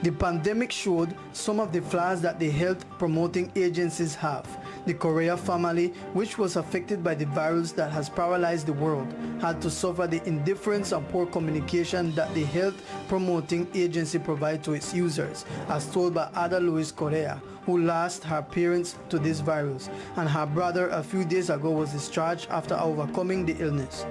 The pandemic showed some of the flaws that the health promoting agencies have. The Correa family, which was affected by the virus that has paralyzed the world, had to suffer the indifference and poor communication that the health promoting agency provides to its users, as told by Ada Luis Correa, who lost her parents to this virus, and her brother a few days ago was discharged after overcoming the illness.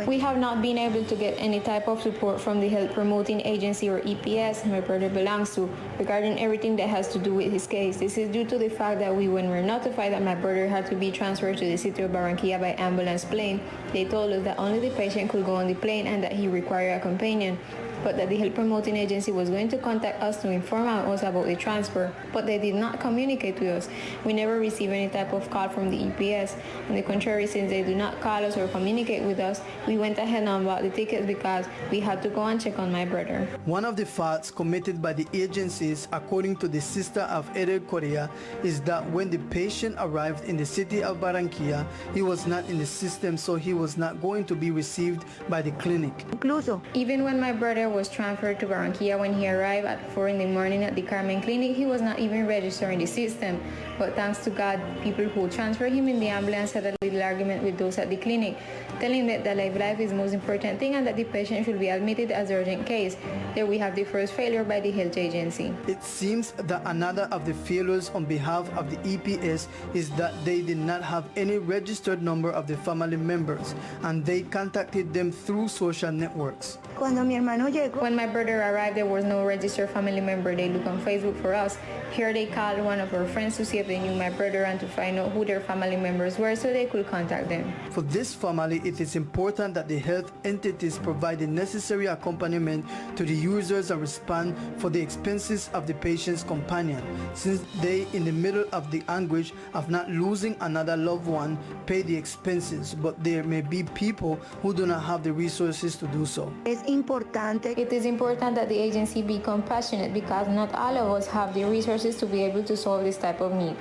We have not been able to get any type of support from the health promoting agency or EPS my brother belongs to regarding everything that has to do with his case. This is due to the fact that when we were notified that my brother had to be transferred to the city of Barranquilla by ambulance plane, they told us that only the patient could go on the plane and that he required a companion, but that the health promoting agency was going to contact us to inform us about the transfer, but they did not communicate with us. We never received any type of call from the EPS. On the contrary, since they do not call us or communicate with us, we went ahead and bought the tickets because we had to go and check on my brother. One of the faults committed by the agencies, according to the sister of Eder Correa, is that when the patient arrived in the city of Barranquilla, he was not in the system, so he was not going to be received by the clinic. Even when my brother was transferred to Barranquilla, when he arrived at 4 in the morning at the Carmen Clinic, he was not even registered in the system. But thanks to God, people who transferred him in the ambulance had a little argument with those at the clinic, telling them that life is the most important thing and that the patient should be admitted as urgent case. There we have the first failure by the health agency. It seems that another of the failures on behalf of the EPS is that they did not have any registered number of the family members, and they contacted them through social networks. When my brother arrived, there was no registered family member. They looked on Facebook for us. Here they called one of our friends to see if they knew my brother and to find out who their family members were so they could contact them. For this family, it is important that the health entities provide the necessary accompaniment to the users and respond for the expenses of the patient's companion, since they, in the middle of the anguish of not losing another loved one, pay the expenses, but there may be people who do not have the resources to do so. It is important that the agency be compassionate because not all of us have the resources to be able to solve this type of need.